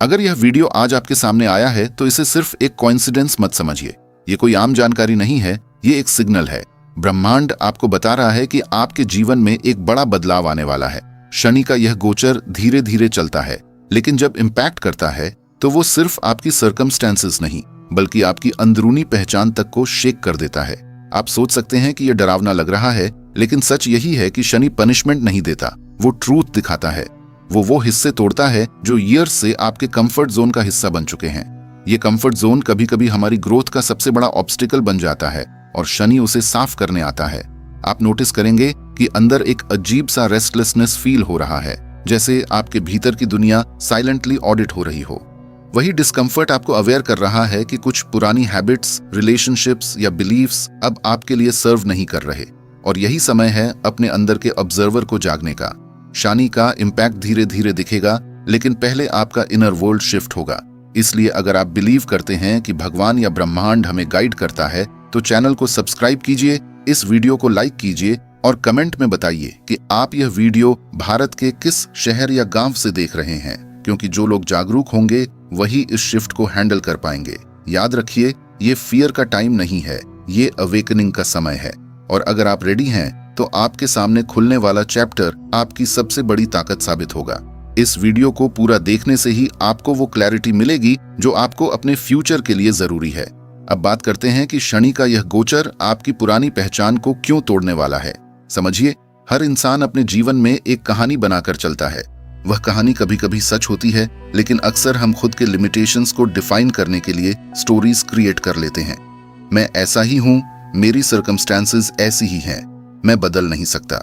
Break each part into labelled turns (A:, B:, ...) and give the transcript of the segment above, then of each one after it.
A: अगर यह वीडियो आज आपके सामने आया है तो इसे सिर्फ एक कोइंसिडेंस मत समझिए। ये कोई आम जानकारी नहीं है, ये एक सिग्नल है। ब्रह्मांड आपको बता रहा है कि आपके जीवन में एक बड़ा बदलाव आने वाला है। शनि का यह गोचर धीरे धीरे चलता है, लेकिन जब इम्पैक्ट करता है तो वो सिर्फ आपकी सर्कमस्टेंसेस नहीं बल्कि आपकी अंदरूनी पहचान तक को शेक कर देता है। आप सोच सकते हैं कि यह डरावना लग रहा है, लेकिन सच यही है कि शनि पनिशमेंट नहीं देता, वो ट्रूथ दिखाता है। वो हिस्से तोड़ता है जो ईयर्स से आपके कंफर्ट जोन का हिस्सा बन चुके हैं। ये कंफर्ट जोन कभी कभी हमारी ग्रोथ का सबसे बड़ा ऑब्स्टिकल बन जाता है और शनि उसे साफ करने आता है। आप नोटिस करेंगे कि अंदर एक अजीब सा रेस्टलेसनेस फील हो रहा है, जैसे आपके भीतर की दुनिया साइलेंटली ऑडिट हो रही हो। वही डिस्कम्फर्ट आपको अवेयर कर रहा है कि कुछ पुरानी हैबिट्स, रिलेशनशिप्स या बिलीफ्स अब आपके लिए सर्व नहीं कर रहे, और यही समय है अपने अंदर के ऑब्जर्वर को जागने का। शनि का इम्पैक्ट धीरे धीरे दिखेगा, लेकिन पहले आपका इनर वर्ल्ड शिफ्ट होगा। इसलिए अगर आप बिलीव करते हैं कि भगवान या ब्रह्मांड हमें गाइड करता है तो चैनल को सब्सक्राइब कीजिए, इस वीडियो को लाइक कीजिए और कमेंट में बताइए कि आप यह वीडियो भारत के किस शहर या गांव से देख रहे हैं, क्योंकि जो लोग जागरूक होंगे वही इस शिफ्ट को हैंडल कर पाएंगे। याद रखिए, ये फियर का टाइम नहीं है, ये अवेकनिंग का समय है। और अगर आप रेडी हैं तो आपके सामने खुलने वाला चैप्टर आपकी सबसे बड़ी ताकत साबित होगा। इस वीडियो को पूरा देखने से ही आपको वो क्लैरिटी मिलेगी जो आपको अपने फ्यूचर के लिए जरूरी है। अब बात करते हैं कि शनि का यह गोचर आपकी पुरानी पहचान को क्यों तोड़ने वाला है। समझिए, हर इंसान अपने जीवन में एक कहानी बनाकर चलता है। वह कहानी कभी कभी सच होती है, लेकिन अक्सर हम खुद के लिमिटेशंस को डिफाइन करने के लिए स्टोरीज क्रिएट कर लेते हैं। मैं ऐसा ही हूं, मेरी सर्कमस्टेंसेस ऐसी ही हैं, मैं बदल नहीं सकता।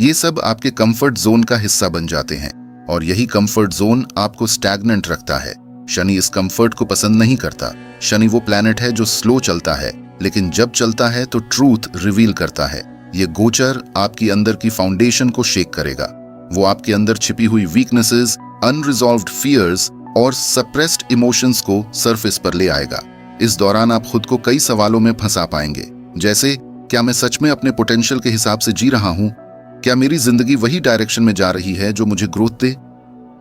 A: ये सब आपके कंफर्ट जोन का हिस्सा बन जाते हैं, और यही कंफर्ट जोन आपको स्टैग्नेंट रखता है। शनि इस कंफर्ट को पसंद नहीं करता। शनि वो प्लैनेट है जो स्लो चलता है, लेकिन जब चलता है तो ट्रूथ रिवील करता है। ये गोचर आपकी अंदर की फाउंडेशन को शेक करेगा। वो आपके अंदर छिपी हुई वीकनेसेस, अनरिजॉल्व्ड फियर्स और सप्रेस्ड इमोशंस को सरफेस पर ले आएगा। इस दौरान आप खुद को कई सवालों में फंसा पाएंगे, जैसे क्या मैं सच में अपने पोटेंशियल के हिसाब से जी रहा हूं? क्या मेरी जिंदगी वही डायरेक्शन में जा रही है जो मुझे ग्रोथ दे?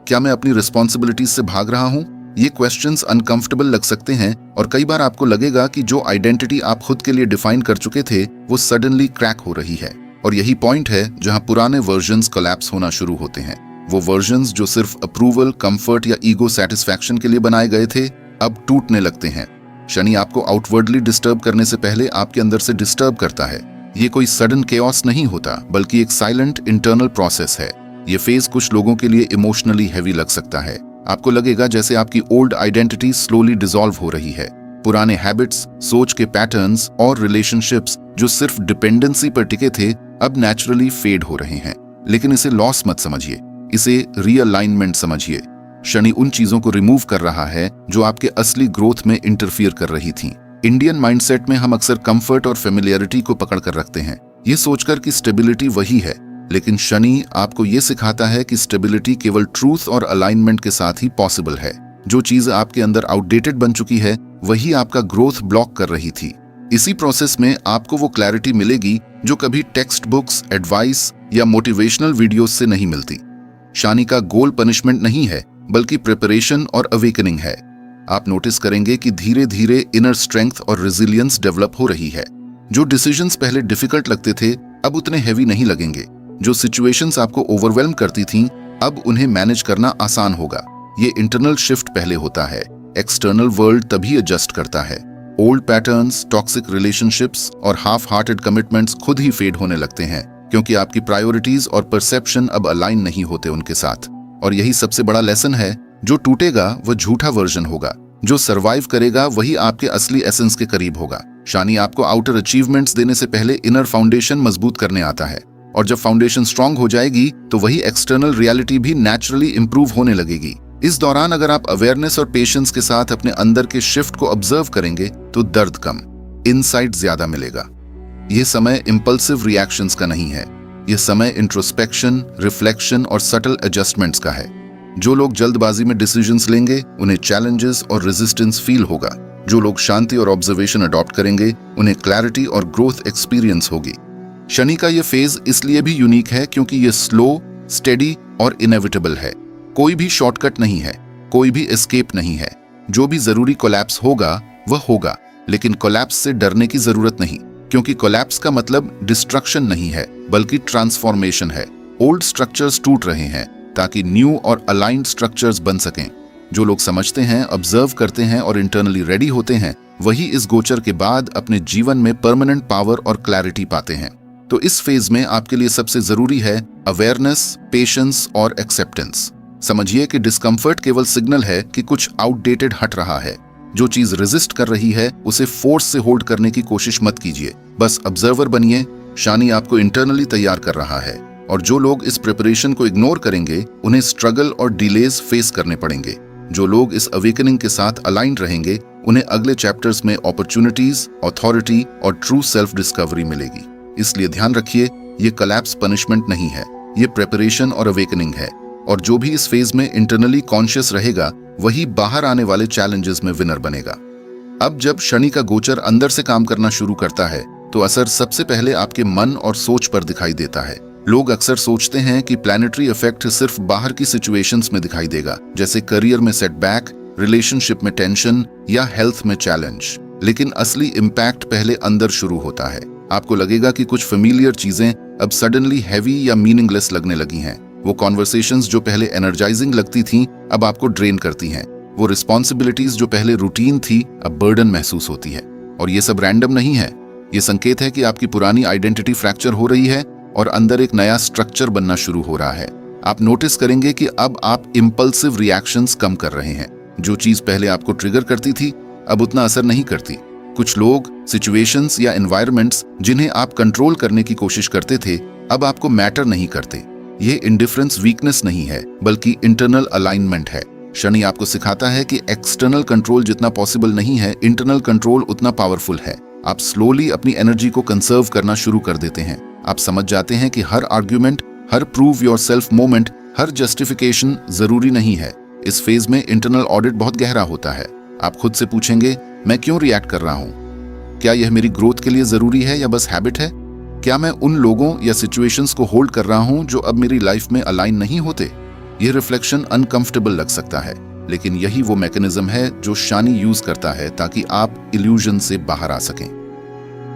A: क्या मैं अपनी रिस्पॉन्सिबिलिटीज से भाग रहा हूं? ये क्वेश्चंस अनकंफर्टेबल लग सकते हैं, और कई बार आपको लगेगा कि जो आइडेंटिटी आप खुद के लिए डिफाइन कर चुके थे वो सडनली क्रैक हो रही है। और यही पॉइंट है जहां पुराने वर्जन्स कोलैप्स होना शुरू होते हैं। वो वर्जन्स जो सिर्फ अप्रूवल, कंफर्ट या ईगो सेटिस्फैक्शन के लिए बनाए गए थे, अब टूटने लगते हैं। शनि आपको आउटवर्डली डिस्टर्ब करने से पहले आपके अंदर से डिस्टर्ब करता है। ये कोई सडन केओस नहीं होता, बल्कि एक साइलेंट इंटरनल प्रोसेस है। ये फेज कुछ लोगों के लिए इमोशनली हैवी लग सकता है। आपको लगेगा जैसे आपकी ओल्ड आइडेंटिटी स्लोली डिसॉल्व हो रही है। पुराने हैबिट्स, सोच के पैटर्न्स और रिलेशनशिप्स जो सिर्फ डिपेंडेंसी पर टिके थे, अब नेचुरली फेड हो रहे हैं। लेकिन इसे लॉस मत समझिए, इसे रीअलाइनमेंट समझिए। शनि उन चीजों को रिमूव कर रहा है जो आपके असली ग्रोथ में इंटरफियर कर रही थी। इंडियन माइंडसेट में हम अक्सर कंफर्ट और फेमिलियरिटी को पकड़ कर रखते हैं, ये सोचकर कि स्टेबिलिटी वही है। लेकिन शनि आपको ये सिखाता है कि स्टेबिलिटी केवल ट्रूथ और अलाइनमेंट के साथ ही पॉसिबल है। जो चीज आपके अंदर आउटडेटेड बन चुकी है वही आपका ग्रोथ ब्लॉक कर रही थी। इसी प्रोसेस में आपको वो क्लैरिटी मिलेगी जो कभी टेक्स्ट बुक्स, एडवाइस या मोटिवेशनल वीडियोस से नहीं मिलती। शनि का गोल पनिशमेंट नहीं है, बल्कि प्रिपरेशन और अवेकनिंग है। आप नोटिस करेंगे कि धीरे धीरे इनर स्ट्रेंथ और रेजिलियंस डेवलप हो रही है। जो डिसीजंस पहले डिफिकल्ट लगते थे अब उतने हैवी नहीं लगेंगे। जो सिचुएशंस आपको ओवरवेल्म करती थीं, अब उन्हें मैनेज करना आसान होगा। ये इंटरनल शिफ्ट पहले होता है, एक्सटर्नल वर्ल्ड तभी एडजस्ट करता है। ओल्ड पैटर्न्स, टॉक्सिक रिलेशनशिप्स और हाफ हार्टेड कमिटमेंट्स खुद ही फेड होने लगते हैं, क्योंकि आपकी प्रायोरिटीज और परसेप्शन अब अलाइन नहीं होते उनके साथ। और यही सबसे बड़ा लेसन है, जो टूटेगा वह झूठा वर्जन होगा, जो सरवाइव करेगा वही आपके असली एसेंस के करीब होगा। शनि आपको आउटर अचीवमेंट्स देने से पहले इनर फाउंडेशन मजबूत करने आता है, और जब फाउंडेशन स्ट्रांग हो जाएगी तो वही एक्सटर्नल रियलिटी भी नेचुरली इंप्रूव होने लगेगी। इस दौरान अगर आप अवेयरनेस और पेशेंस के साथ अपने अंदर के शिफ्ट को ऑब्जर्व करेंगे तो दर्द कम, इनसाइट ज्यादा मिलेगा। यह समय इंपल्सिव रिएक्शंस का नहीं है, यह समय इंट्रोस्पेक्शन, रिफ्लेक्शन और सटल एडजस्टमेंट्स का है। जो लोग जल्दबाजी में डिसीजंस लेंगे उन्हें चैलेंजेस और रेजिस्टेंस फील होगा। जो लोग शांति और ऑब्जर्वेशन अडॉप्ट करेंगे उन्हें क्लैरिटी और ग्रोथ एक्सपीरियंस होगी। शनि का यह फेज इसलिए भी यूनिक है क्योंकि यह स्लो, स्टेडी और इनएविटेबल है। कोई भी शॉर्टकट नहीं है। कोई भी एस्केप नहीं है। जो भी जरूरी कोलैप्स होगा वह होगा, लेकिन कोलैप्स से डरने की जरूरत नहीं, क्योंकि कोलैप्स का मतलब डिस्ट्रक्शन नहीं है बल्कि ट्रांसफॉर्मेशन है। ओल्ड स्ट्रक्चर्स टूट रहे हैं ताकि न्यू और अलाइंड स्ट्रक्चर्स बन सकें। जो लोग समझते हैं, ऑब्जर्व करते हैं और इंटरनली रेडी होते हैं, वही इस गोचर के बाद अपने जीवन में परमानेंट पावर और क्लैरिटी पाते हैं। तो इस फेज में आपके लिए सबसे जरूरी है अवेयरनेस, पेशेंस और एक्सेप्टेंस। समझिए कि डिस्कम्फर्ट केवल सिग्नल है कि कुछ आउटडेटेड हट रहा है। जो चीज रेजिस्ट कर रही है उसे फोर्स से होल्ड करने की कोशिश मत कीजिए, बस ऑब्जर्वर बनिए। शनि आपको इंटरनली तैयार कर रहा है, और जो लोग इस प्रिपरेशन को इग्नोर करेंगे उन्हें स्ट्रगल और डिलेज फेस करने पड़ेंगे। जो लोग इस अवेकनिंग के साथ अलाइंड रहेंगे उन्हें अगले चैप्टर्स में अपॉर्चुनिटीज, अथॉरिटी और ट्रू सेल्फ डिस्कवरी मिलेगी। इसलिए ध्यान रखिए, ये कोलैप्स पनिशमेंट नहीं है, ये प्रिपरेशन और अवेकनिंग है। और जो भी इस फेज में इंटरनली कॉन्शियस रहेगा वही बाहर आने वाले चैलेंजेस में विनर बनेगा। अब जब शनि का गोचर अंदर से काम करना शुरू करता है तो असर सबसे पहले आपके मन और सोच पर दिखाई देता है। लोग अक्सर सोचते हैं कि प्लैनेटरी इफेक्ट सिर्फ बाहर की सिचुएशंस में दिखाई देगा, जैसे करियर में सेटबैक, रिलेशनशिप में टेंशन या हेल्थ में चैलेंज। लेकिन असली इम्पैक्ट पहले अंदर शुरू होता है। आपको लगेगा कि कुछ फेमिलियर चीजें अब सडनली हैवी या मीनिंगलेस लगने लगी हैं। वो कॉन्वर्सेशंस जो पहले एनर्जाइजिंग लगती थीं अब आपको ड्रेन करती हैं। वो रिस्पॉन्सिबिलिटीज जो पहले रूटीन थी अब बर्डन महसूस होती है। और ये सब रैंडम नहीं है, ये संकेत है कि आपकी पुरानी आइडेंटिटी फ्रैक्चर हो रही है और अंदर एक नया स्ट्रक्चर बनना शुरू हो रहा है। आप नोटिस करेंगे कि अब आप इम्पल्सिव रिएक्शंस कम कर रहे हैं। जो चीज पहले आपको ट्रिगर करती थी अब उतना असर नहीं करती। कुछ लोग, सिचुएशंस या एनवायरनमेंट्स जिन्हें आप कंट्रोल करने की कोशिश करते थे अब आपको मैटर नहीं करते। ये इंडिफरेंस वीकनेस नहीं है बल्कि इंटरनल अलाइनमेंट है। शनि आपको सिखाता है कि एक्सटर्नल कंट्रोल जितना पॉसिबल नहीं है, इंटरनल कंट्रोल उतना पावरफुल है। आप स्लोली अपनी एनर्जी को कंसर्व करना शुरू कर देते हैं। आप समझ जाते हैं कि हर आर्ग्यूमेंट, हर प्रूव योर सेल्फ मोमेंट, हर जस्टिफिकेशन जरूरी नहीं है। इस फेज में इंटरनल ऑडिट बहुत गहरा होता है। आप खुद से पूछेंगे, मैं क्यों रिएक्ट कर रहा हूँ? क्या यह मेरी ग्रोथ के लिए जरूरी है या बस हैबिट है? क्या मैं उन लोगों या सिचुएशंस को होल्ड कर रहा हूं जो अब मेरी लाइफ में अलाइन नहीं होते? यह रिफ्लेक्शन अनकंफर्टेबल लग सकता है, लेकिन यही वो मैकेनिज्म है जो शनि यूज करता है ताकि आप इल्यूजन से बाहर आ सकें।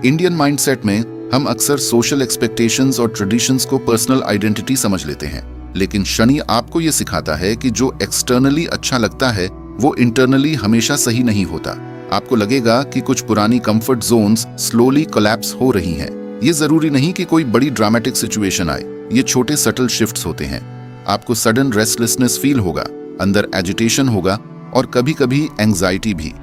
A: इंडियन माइंडसेट में हम अक्सर सोशल एक्सपेक्टेशंस और ट्रेडिशंस को पर्सनल आइडेंटिटी समझ लेते हैं, लेकिन शनि आपको यह सिखाता है कि जो एक्सटर्नली अच्छा लगता है वो इंटरनली हमेशा सही नहीं होता। आपको लगेगा कि कुछ पुरानी कंफर्ट जोन्स स्लोली कोलैप्स हो रही हैं। ये जरूरी नहीं कि कोई बड़ी ड्रामेटिक सिचुएशन आए, ये छोटे सटल शिफ्ट्स होते हैं। आपको सडन रेस्टलेसनेस फील होगा, अंदर एजिटेशन होगा और कभी कभी एंजाइटी भी।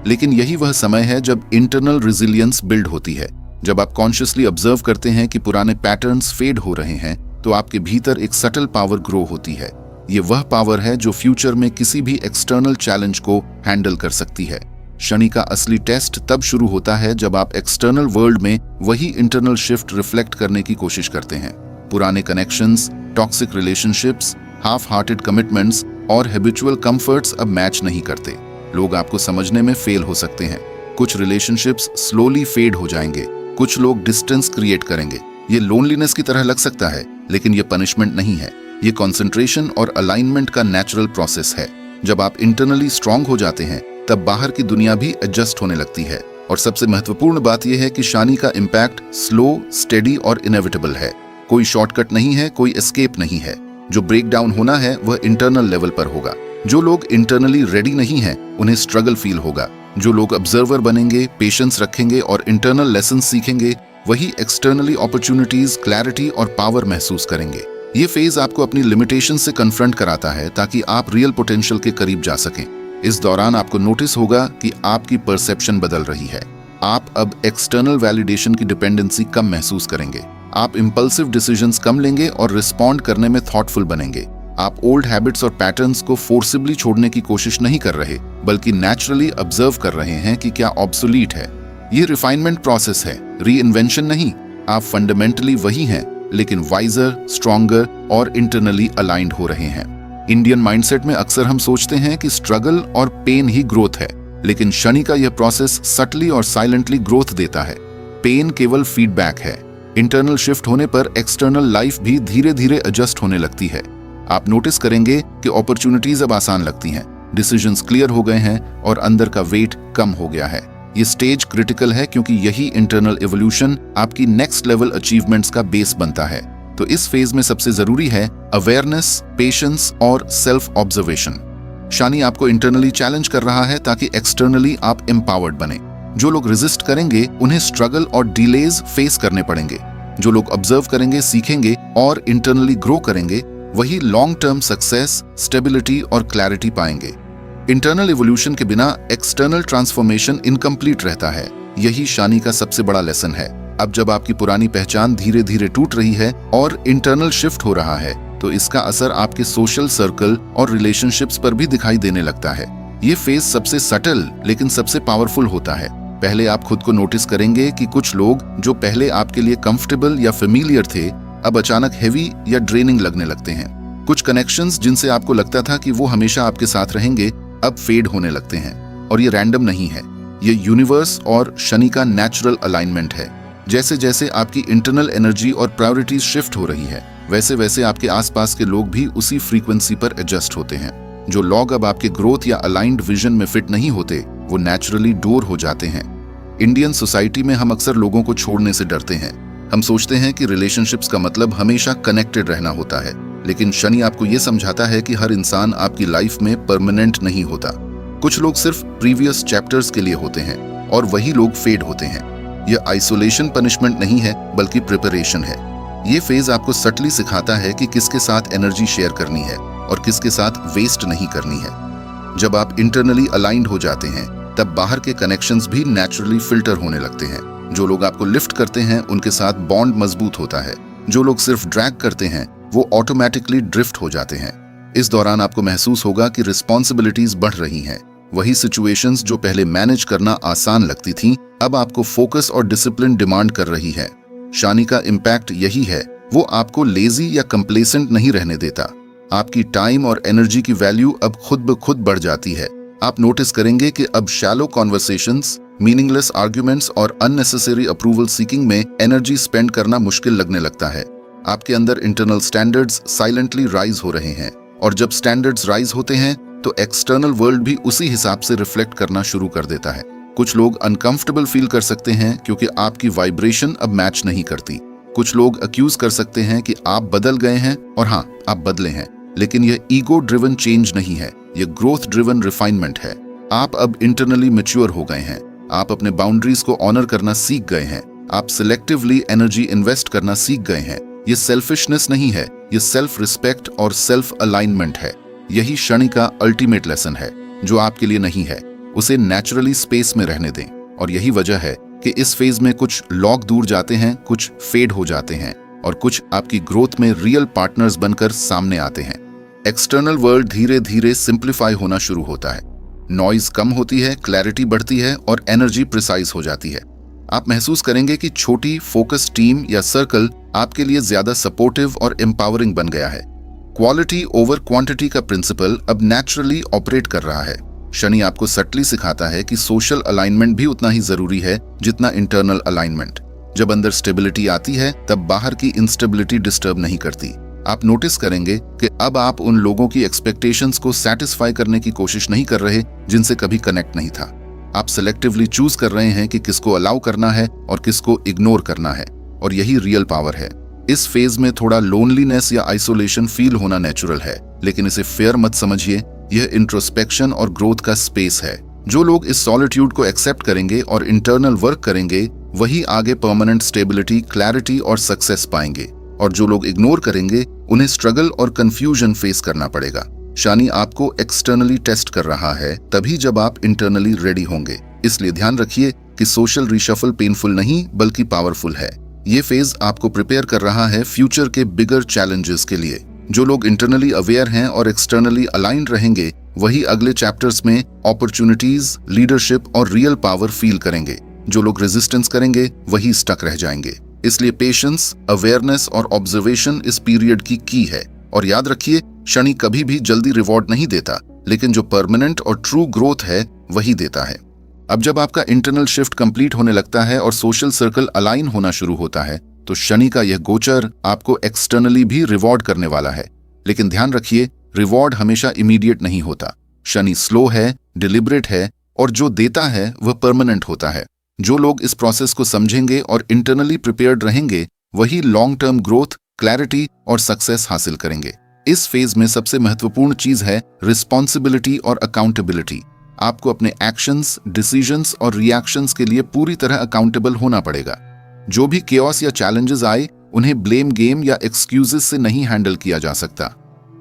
A: लेकिन यही वह समय है जब इंटरनल रेजिलियंस बिल्ड होती है। जब आप कॉन्शियसली ऑब्जर्व करते हैं कि पुराने पैटर्न्स फेड हो रहे हैं तो आपके भीतर एक सटल पावर ग्रो होती है। ये वह पावर है जो फ्यूचर में किसी भी एक्सटर्नल चैलेंज को हैंडल कर सकती है। शनि का असली टेस्ट तब शुरू होता है जब आप एक्सटर्नल वर्ल्ड में वही इंटरनल शिफ्ट रिफ्लेक्ट करने की कोशिश करते हैं। पुराने connections, toxic relationships, half hearted commitments और हैबिचुअल कंफर्ट्स अब मैच नहीं करते। लोग आपको समझने में फेल हो सकते हैं। कुछ रिलेशनशिप्स स्लोली फेड हो जाएंगे, कुछ लोग डिस्टेंस क्रिएट करेंगे। ये लोनलीनेस की तरह लग सकता है, लेकिन ये पनिशमेंट नहीं है। ये कंसंट्रेशन और अलाइनमेंट का नेचुरल प्रोसेस है। जब आप इंटरनली स्ट्रांग हो जाते हैं तब बाहर की दुनिया भी एडजस्ट होने लगती है। और सबसे महत्वपूर्ण बात यह है कि शनि का इम्पैक्ट स्लो, स्टेडी और इनएविटेबल है। कोई शॉर्टकट नहीं है, कोई एस्केप नहीं है। जो ब्रेक डाउन होना है वह इंटरनल लेवल पर होगा। जो लोग इंटरनली रेडी नहीं हैं उन्हें स्ट्रगल फील होगा। जो लोग ऑब्जर्वर बनेंगे, पेशेंस रखेंगे और इंटरनल लेसन सीखेंगे, वही एक्सटर्नली अपॉर्चुनिटीज, क्लैरिटी और पावर महसूस करेंगे। ये फेज आपको अपनी लिमिटेशन से कन्फ्रंट कराता है ताकि आप रियल पोटेंशियल के करीब जा सकें। इस दौरान आपको नोटिस होगा कि आपकी परसेप्शन बदल रही है। आप अब एक्सटर्नल वैलिडेशन की डिपेंडेंसी कम महसूस करेंगे। आप इंपल्सिव डिसीजंस कम लेंगे और रिस्पॉन्ड करने में थॉटफुल बनेंगे। आप ओल्ड हैबिट्स और पैटर्न्स को फोर्सिबली छोड़ने की कोशिश नहीं कर रहे, बल्कि नेचुरली ऑब्जर्व कर रहे हैं कि क्या ऑब्सोलीट है। ये रिफाइनमेंट प्रोसेस है, री इन्वेंशन नहीं। आप फंडामेंटली वही हैं, लेकिन वाइजर, स्ट्रॉन्गर और इंटरनली अलाइंड हो रहे हैं। इंडियन माइंडसेट में अक्सर हम सोचते हैं कि स्ट्रगल और पेन ही ग्रोथ है, लेकिन शनि का यह प्रोसेस सटली और साइलेंटली ग्रोथ देता है। पेन केवल फीडबैक है। इंटरनल शिफ्ट होने पर एक्सटर्नल लाइफ भी धीरे धीरे एडजस्ट होने लगती है। आप नोटिस करेंगे कि अपॉर्चुनिटीज अब आसान लगती हैं, डिसीजंस क्लियर हो गए हैं और अंदर का वेट कम हो गया है। ये स्टेज क्रिटिकल है क्योंकि यही इंटरनल एवोल्यूशन आपकी नेक्स्ट लेवल अचीवमेंट्स का बेस बनता है। तो इस फेज में सबसे जरूरी है अवेयरनेस, पेशेंस और सेल्फ ऑब्जर्वेशन। शनि आपको इंटरनली चैलेंज कर रहा है ताकि एक्सटर्नली आप एम्पावर्ड बने। जो लोग रेजिस्ट करेंगे उन्हें स्ट्रगल और डिलेज फेस करने पड़ेंगे। जो लोग ऑब्जर्व करेंगे, सीखेंगे और इंटरनली ग्रो करेंगे, वही लॉन्ग टर्म सक्सेस, स्टेबिलिटी और क्लैरिटी पाएंगे। इंटरनल इवोल्यूशन के बिना एक्सटर्नल ट्रांसफॉर्मेशन इनकम्प्लीट रहता है। यही शनि का सबसे बड़ा लेसन है। अब जब आपकी पुरानी पहचान धीरे धीरे टूट रही है और इंटरनल शिफ्ट हो रहा है, तो इसका असर आपके सोशल सर्कल और रिलेशनशिप्स पर भी दिखाई देने लगता है। ये फेज सबसे सटल लेकिन सबसे पावरफुल होता है। पहले आप खुद को नोटिस करेंगे कि कुछ लोग जो पहले आपके लिए कंफर्टेबल या फेमिलियर थे, अब अचानक हेवी या ड्रेनिंग लगने लगते हैं। कुछ कनेक्शंस जिनसे आपको लगता था कि वो हमेशा आपके साथ रहेंगे, अब फेड होने लगते हैं। और ये रैंडम नहीं है, ये यूनिवर्स और शनि का नेचुरल अलाइनमेंट है। जैसे जैसे आपकी इंटरनल एनर्जी और प्रायोरिटीज शिफ्ट हो रही है, वैसे वैसे आपके आसपास के लोग भी उसी फ्रीक्वेंसी पर एडजस्ट होते हैं। जो लोग अब आपके ग्रोथ या अलाइंड विजन में फिट नहीं होते, वो नेचुरली डोर हो जाते हैं। इंडियन सोसाइटी में हम अक्सर लोगों को छोड़ने से डरते हैं। हम सोचते हैं कि रिलेशनशिप्स का मतलब हमेशा कनेक्टेड रहना होता है, लेकिन शनि आपको ये समझाता है कि हर इंसान आपकी लाइफ में परमानेंट नहीं होता। कुछ लोग सिर्फ प्रीवियस चैप्टर्स के लिए होते हैं और वही लोग फेड होते हैं। यह आइसोलेशन पनिशमेंट नहीं है, बल्कि प्रिपरेशन है। ये फेज आपको सटली सिखाता है कि किसके साथ एनर्जी शेयर करनी है और किसके साथ वेस्ट नहीं करनी है। जब आप इंटरनली अलाइंड हो जाते हैं, तब बाहर के कनेक्शंस भी नेचुरली फिल्टर होने लगते हैं। जो लोग आपको लिफ्ट करते हैं, उनके साथ बॉन्ड मजबूत होता है। जो लोग सिर्फ ड्रैग करते हैं, वो ऑटोमेटिकली ड्रिफ्ट हो जाते हैं। इस दौरान आपको महसूस होगा कि रिस्पॉन्सिबिलिटीज बढ़ रही हैं। वही सिचुएशंस जो पहले मैनेज करना आसान लगती थीं, अब आपको फोकस और डिसिप्लिन डिमांड कर रही है। शनि का इम्पैक्ट यही है, वो आपको लेजी या कंप्लेसेंट नहीं रहने देता। आपकी टाइम और एनर्जी की वैल्यू अब खुद ब खुद बढ़ जाती है। आप नोटिस करेंगे कि अब शैलो कॉन्वर्सेशंस, मीनिंगलेस आर्ग्यूमेंट्स और अननेसेसरी अप्रूवल सीकिंग में एनर्जी स्पेंड करना मुश्किल लगने लगता है। आपके अंदर इंटरनल स्टैंडर्ड्स साइलेंटली राइज हो रहे हैं, और जब स्टैंडर्ड्स राइज होते हैं तो एक्सटर्नल वर्ल्ड भी उसी हिसाब से रिफ्लेक्ट करना शुरू कर देता है। कुछ लोग अनकंफर्टेबल फील कर सकते हैं क्योंकि आपकी वाइब्रेशन अब मैच नहीं करती। कुछ लोग अक्यूज कर सकते हैं कि आप बदल गए हैं, और हाँ, आप बदले हैं, लेकिन यह ईगो ड्रिवन चेंज नहीं है, यह ग्रोथ ड्रिवन रिफाइनमेंट है। आप अब इंटरनली मैच्योर हो गए हैं। आप अपने बाउंड्रीज को ऑनर करना सीख गए हैं। आप सिलेक्टिवली एनर्जी इन्वेस्ट करना सीख गए हैं। ये सेल्फिशनेस नहीं है, ये सेल्फ रिस्पेक्ट और सेल्फ अलाइनमेंट है। यही शनि का अल्टीमेट लेसन है। जो आपके लिए नहीं है, उसे नेचुरली स्पेस में रहने दें। और यही वजह है कि इस फेज में कुछ लोग दूर जाते हैं, कुछ फेड हो जाते हैं, और कुछ आपकी ग्रोथ में रियल पार्टनर्स बनकर सामने आते हैं। एक्सटर्नल वर्ल्ड धीरे धीरे सिंप्लीफाई होना शुरू होता है। नॉइज कम होती है, क्लैरिटी बढ़ती है और एनर्जी प्रिसाइज हो जाती है। आप महसूस करेंगे कि छोटी फोकस टीम या सर्कल आपके लिए ज्यादा सपोर्टिव और एम्पावरिंग बन गया है। क्वालिटी ओवर क्वांटिटी का प्रिंसिपल अब नेचुरली ऑपरेट कर रहा है। शनि आपको सटली सिखाता है कि सोशल अलाइनमेंट भी उतना ही जरूरी है जितना इंटरनल अलाइनमेंट। जब अंदर स्टेबिलिटी आती है, तब बाहर की इंस्टेबिलिटी डिस्टर्ब नहीं करती। आप नोटिस करेंगे कि अब आप उन लोगों की एक्सपेक्टेशंस को सेटिस्फाई करने की कोशिश नहीं कर रहे जिनसे कभी कनेक्ट नहीं था। आप सेलेक्टिवली चूज कर रहे हैं कि किसको अलाउ करना है और किसको इग्नोर करना है, और यही रियल पावर है। इस फेज में थोड़ा लोनलीनेस या आइसोलेशन फील होना नेचुरल है, लेकिन इसे फेयर मत समझिए। यह इंट्रोस्पेक्शन और ग्रोथ का स्पेस है। जो लोग इस सॉलिट्यूड को एक्सेप्ट करेंगे और इंटरनल वर्क करेंगे, वही आगे परमानेंट स्टेबिलिटी, क्लैरिटी और सक्सेस पाएंगे। और जो लोग इग्नोर करेंगे, उन्हें स्ट्रगल और कंफ्यूजन फेस करना पड़ेगा। शनि आपको एक्सटर्नली टेस्ट कर रहा है तभी जब आप इंटरनली रेडी होंगे। इसलिए ध्यान रखिए कि सोशल रिशफल पेनफुल नहीं बल्कि पावरफुल है। ये फेज आपको प्रिपेयर कर रहा है फ्यूचर के बिगर चैलेंजेस के लिए। जो लोग इंटरनली अवेयर हैं और एक्सटर्नली अलाइंड रहेंगे, वही अगले चैप्टर्स में अपॉर्चुनिटीज, लीडरशिप और रियल पावर फील करेंगे। जो लोग रेजिस्टेंस करेंगे, वही स्टक रह जाएंगे। इसलिए पेशेंस, अवेयरनेस और ऑब्जर्वेशन इस पीरियड की की है। और याद रखिए, शनि कभी भी जल्दी रिवॉर्ड नहीं देता, लेकिन जो परमानेंट और ट्रू ग्रोथ है वही देता है। अब जब आपका इंटरनल शिफ्ट कंप्लीट होने लगता है और सोशल सर्कल अलाइन होना शुरू होता है, तो शनि का यह गोचर आपको एक्सटर्नली भी रिवॉर्ड करने वाला है। लेकिन ध्यान रखिए, रिवॉर्ड हमेशा इमीडिएट नहीं होता। शनि स्लो है, डिलिबरेट है और जो देता है वह परमानेंट होता है। जो लोग इस प्रोसेस को समझेंगे और इंटरनली प्रिपेयर्ड रहेंगे वही लॉन्ग टर्म ग्रोथ, क्लैरिटी और सक्सेस हासिल करेंगे। इस फेज में सबसे महत्वपूर्ण चीज है रिस्पॉन्सिबिलिटी और अकाउंटेबिलिटी। आपको अपने एक्शंस, डिसीजंस और रिएक्शंस के लिए पूरी तरह अकाउंटेबल होना पड़ेगा। जो भी केओस या चैलेंजेस आए उन्हें ब्लेम गेम या एक्सक्यूजेस से नहीं हैंडल किया जा सकता।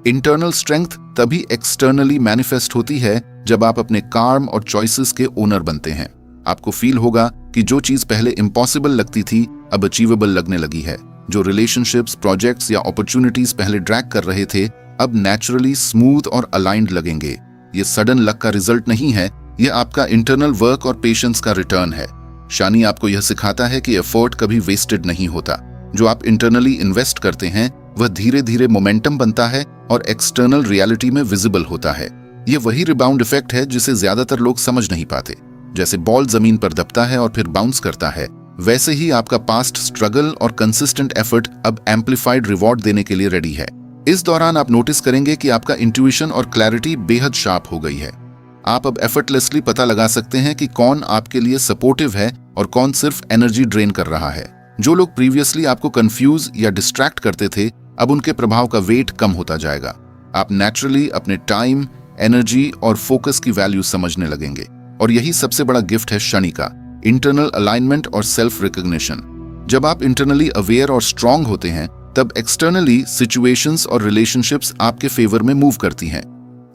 A: इंटरनल स्ट्रेंथ तभी एक्सटर्नली मैनिफेस्ट होती है जब आप अपने कार्म और चॉइसेस के ओनर बनते हैं। आपको फील होगा कि जो चीज पहले इम्पॉसिबल लगती थी अब अचीवेबल लगने लगी है। जो रिलेशनशिप्स, प्रोजेक्ट्स या अपॉर्चुनिटीज पहले ड्रैग कर रहे थे अब नेचुरली स्मूथ और अलाइंड लगेंगे। ये सडन लक का रिजल्ट नहीं है, ये आपका इंटरनल वर्क और पेशेंस का रिटर्न है। शनि आपको यह सिखाता है कि एफर्ट कभी वेस्टेड नहीं होता। जो आप इंटरनली इन्वेस्ट करते हैं वह धीरे धीरे मोमेंटम बनता है और एक्सटर्नल रियलिटी में विजिबल होता है। ये वही रिबाउंड इफेक्ट है जिसे ज्यादातर लोग समझ नहीं पाते। जैसे बॉल जमीन पर दबता है और फिर बाउंस करता है, वैसे ही आपका पास्ट स्ट्रगल और कंसिस्टेंट एफर्ट अब एम्पलीफाइड रिवॉर्ड देने के लिए रेडी है। इस दौरान आप नोटिस करेंगे कि आपका इंट्यूशन और क्लैरिटी बेहद शार्प हो गई है। आप अब एफर्टलेसली पता लगा सकते हैं कि कौन आपके लिए सपोर्टिव है और कौन सिर्फ एनर्जी ड्रेन कर रहा है। जो लोग प्रीवियसली आपको कंफ्यूज या डिस्ट्रैक्ट करते थे अब उनके प्रभाव का वेट कम होता जाएगा। आप नेचुरली अपने टाइम, एनर्जी और फोकस की वैल्यू समझने लगेंगे। और यही सबसे बड़ा गिफ्ट है शनि का, इंटरनल अलाइनमेंट और सेल्फ रिकॉग्निशन। जब आप इंटरनली अवेयर और स्ट्रांग होते हैं तब एक्सटर्नली सिचुएशंस और रिलेशनशिप्स आपके फेवर में मूव करती हैं।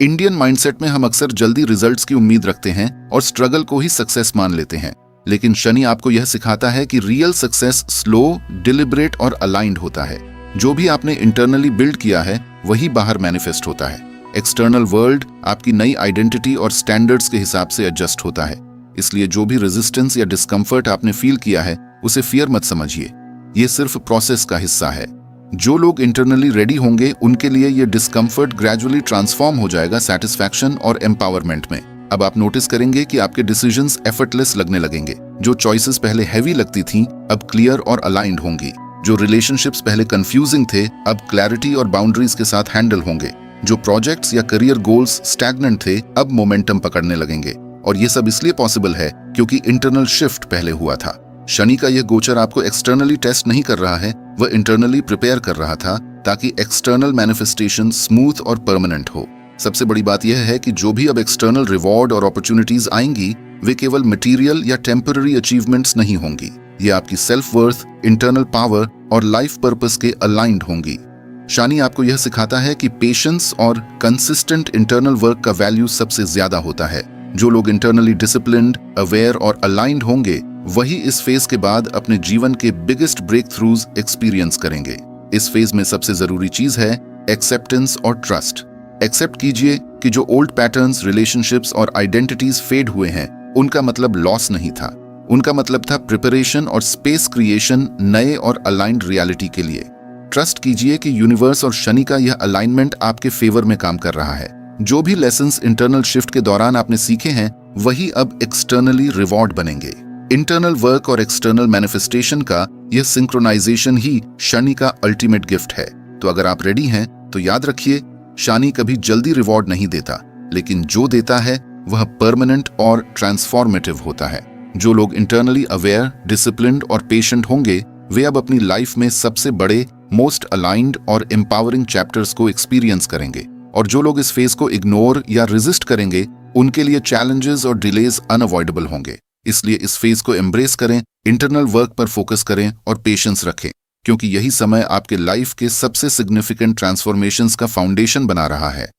A: इंडियन माइंडसेट में हम अक्सर जल्दी रिजल्ट्स की उम्मीद रखते हैं और स्ट्रगल को ही सक्सेस मान लेते हैं, लेकिन शनि आपको यह सिखाता है कि रियल सक्सेस स्लो, डिलिबरेट और अलाइंड होता है। जो भी आपने इंटरनली बिल्ड किया है वही बाहर मैनिफेस्ट होता है। एक्सटर्नल वर्ल्ड आपकी नई आइडेंटिटी और स्टैंडर्ड्स के हिसाब से एडजस्ट होता है। इसलिए जो भी रेजिस्टेंस या डिस्कम्फर्ट आपने फील किया है उसे फियर मत समझिए, ये सिर्फ प्रोसेस का हिस्सा है। जो लोग इंटरनली रेडी होंगे उनके लिए ये डिस्कम्फर्ट ग्रेजुअली ट्रांसफॉर्म हो जाएगा सैटिस्फैक्शन और एम्पावरमेंट में। अब आप नोटिस करेंगे कि आपके डिसीजंस एफर्टलेस लगने लगेंगे। जो चॉइसेस पहले हैवी लगती थीं अब क्लियर और अलाइंड होंगी। जो रिलेशनशिप्स पहले कंफ्यूजिंग थे अब क्लैरिटी और बाउंड्रीज के साथ हैंडल होंगे। जो प्रोजेक्ट्स या करियर गोल्स स्टैग्नेंट थे अब मोमेंटम पकड़ने लगेंगे। और ये सब इसलिए पॉसिबल है क्योंकि इंटरनल शिफ्ट पहले हुआ था। शनि का यह गोचर आपको एक्सटर्नली टेस्ट नहीं कर रहा है, वह इंटरनली प्रिपेयर कर रहा था ताकि एक्सटर्नल मैनिफेस्टेशन स्मूथ और परमानेंट हो। सबसे बड़ी बात यह है कि जो भी अब एक्सटर्नल रिवॉर्ड और अपॉर्चुनिटीज आएंगी वे केवल मटेरियल या टेम्पररी अचीवमेंट्स नहीं होंगी। ये आपकी सेल्फ वर्थ, इंटरनल पावर और लाइफ पर्पस के अलाइंड होंगी। शनि आपको यह सिखाता है कि पेशेंस और कंसिस्टेंट इंटरनल वर्क का वैल्यू सबसे ज्यादा होता है। जो लोग इंटरनली डिसिप्लिन्ड, अवेयर और अलाइंड होंगे वही इस फेज के बाद अपने जीवन के बिगेस्ट ब्रेक थ्रूज एक्सपीरियंस करेंगे। इस फेज में सबसे जरूरी चीज है एक्सेप्टेंस और ट्रस्ट। एक्सेप्ट कीजिए कि जो ओल्ड पैटर्न्स, रिलेशनशिप्स और आइडेंटिटीज फेड हुए हैं उनका मतलब लॉस नहीं था, उनका मतलब था प्रिपरेशन और स्पेस क्रिएशन नए और अलाइंड रियलिटी के लिए। ट्रस्ट कीजिए कि यूनिवर्स और शनि का यह अलाइनमेंट आपके फेवर में काम कर रहा है। जो भी लेसन्स इंटरनल शिफ्ट के दौरान आपने सीखे हैं वही अब एक्सटर्नली रिवॉर्ड बनेंगे। इंटरनल वर्क और एक्सटर्नल मैनिफेस्टेशन का यह सिंक्रोनाइजेशन ही शनि का अल्टीमेट गिफ्ट है। तो अगर आप रेडी हैं तो याद रखिए, शनि कभी जल्दी रिवॉर्ड नहीं देता, लेकिन जो देता है वह परमानेंट और ट्रांसफॉर्मेटिव होता है। जो लोग इंटरनली अवेयर, डिसिप्लिन्ड और पेशेंट होंगे वे अब अपनी लाइफ में सबसे बड़े, मोस्ट अलाइंड और एम्पावरिंग चैप्टर्स को एक्सपीरियंस करेंगे। और जो लोग इस फेज को इग्नोर या रेजिस्ट करेंगे उनके लिए चैलेंजेस और डिलेज अनअवॉइडेबल होंगे। इसलिए इस फेज को एम्ब्रेस करें, इंटरनल वर्क पर फोकस करें और पेशेंस रखें, क्योंकि यही समय आपके लाइफ के सबसे सिग्निफिकेंट ट्रांसफॉर्मेशंस का फाउंडेशन बना रहा है।